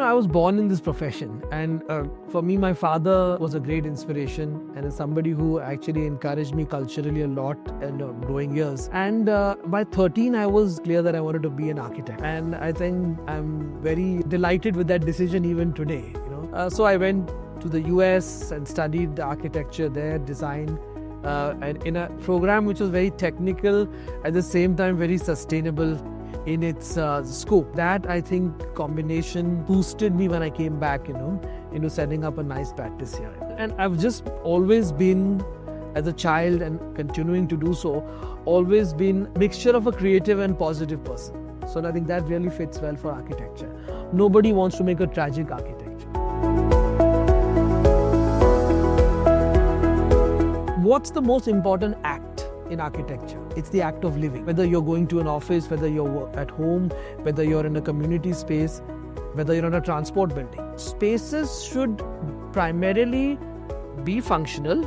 I was born in this profession, and for me, my father was a great inspiration and is somebody who actually encouraged me culturally a lot in growing years. And by 13, I was clear that I wanted to be an architect, and I think I'm very delighted with that decision even today. So I went to the US and studied architecture there, design, and in a program which was very technical, at the same time very sustainable in its scope. That, I think, combination boosted me when I came back, into setting up a nice practice here. And I've just always been, as a child and continuing to do so, always been a mixture of a creative and positive person. So I think that really fits well for architecture. Nobody wants to make a tragic architecture. What's the most important act in architecture? It's the act of living. Whether you're going to an office, whether you're at home, whether you're in a community space, whether you're in a transport building. Spaces should primarily be functional.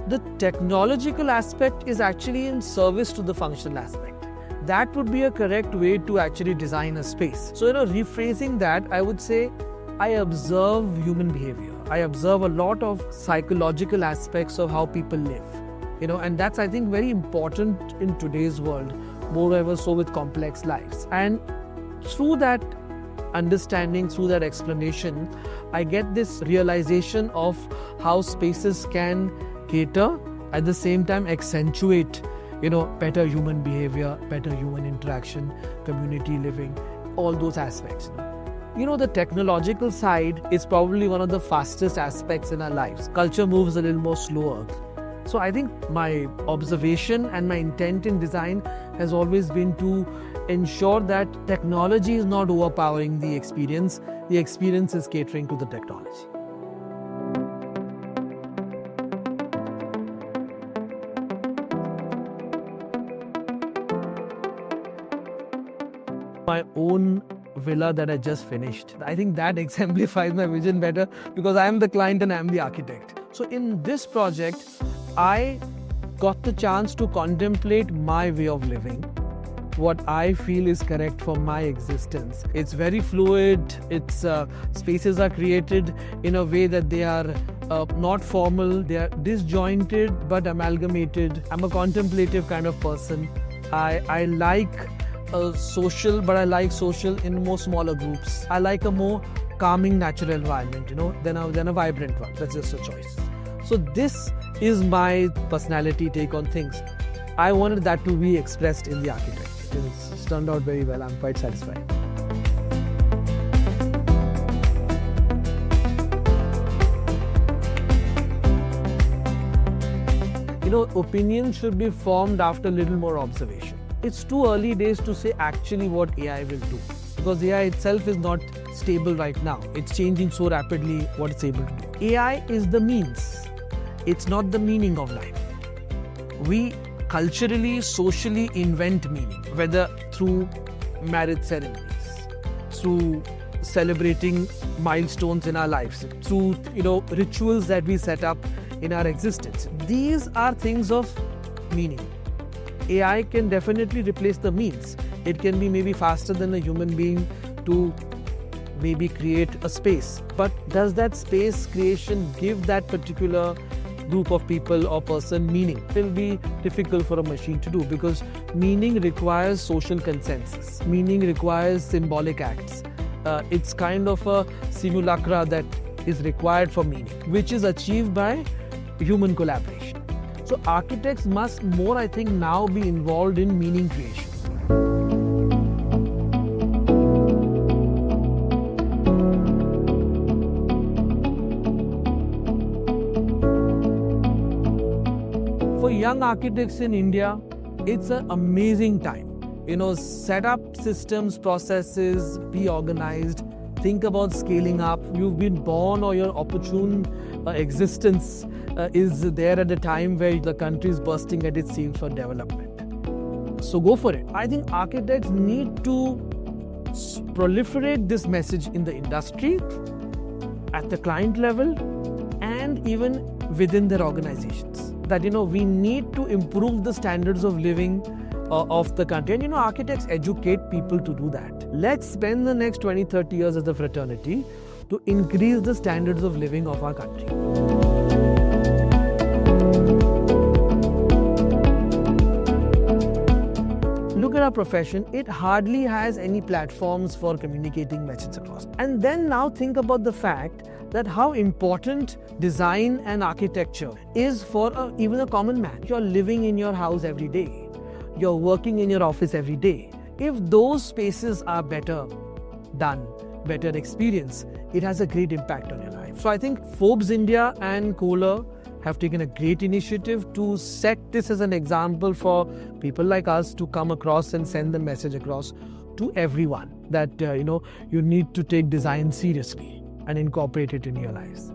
The technological aspect is actually in service to the functional aspect. That would be a correct way to actually design a space. So, rephrasing that, I would say I observe human behavior. I observe a lot of psychological aspects of how people live. And that's, I think, very important in today's world, moreover so with complex lives. And through that understanding, through that explanation, I get this realization of how spaces can cater, at the same time accentuate, better human behavior, better human interaction, community living, all those aspects. The technological side is probably one of the fastest aspects in our lives. Culture moves a little more slower. So I think my observation and my intent in design has always been to ensure that technology is not overpowering the experience is catering to the technology. My own villa that I just finished, I think that exemplifies my vision better, because I am the client and I am the architect. So in this project, I got the chance to contemplate my way of living, what I feel is correct for my existence. It's very fluid. Its spaces are created in a way that they are not formal, they are disjointed but amalgamated. I'm a contemplative kind of person. I like social, but I like social in more smaller groups. I like a more calming natural environment, than a vibrant one. That's just a choice. So this is my personality take on things. I wanted that to be expressed in the architecture. It's turned out very well. I'm quite satisfied. Opinions should be formed after a little more observation. It's too early days to say actually what AI will do, because AI itself is not stable right now. It's changing so rapidly what it's able to do. AI is the means. It's not the meaning of life. We culturally, socially invent meaning, whether through marriage ceremonies, through celebrating milestones in our lives, through rituals that we set up in our existence. These are things of meaning. AI can definitely replace the means. It can be maybe faster than a human being to maybe create a space. But does that space creation give that particular group of people or person meaning? It will be difficult for a machine to do, because meaning requires social consensus. Meaning requires symbolic acts. It's kind of a simulacra that is required for meaning, which is achieved by human collaboration. So architects must more, I think, now be involved in meaning creation. For young architects in India, it's an amazing time. Set up systems, processes, be organized, think about scaling up. You've been born, or your opportune existence is there at a time where the country is bursting at its seams for development. So go for it. I think architects need to proliferate this message in the industry, at the client level, and even within their organizations. That we need to improve the standards of living of the country. And architects educate people to do that. Let's spend the next 20, 30 years as a fraternity to increase the standards of living of our country. Look at our profession, it hardly has any platforms for communicating messages across. And then now think about the fact that how important design and architecture is for even a common man. You're living in your house every day. You're working in your office every day. If those spaces are better done, better experience, it has a great impact on your life. So I think Forbes India and Kohler have taken a great initiative to set this as an example for people like us to come across and send the message across to everyone that you need to take design seriously and incorporate it in your lives.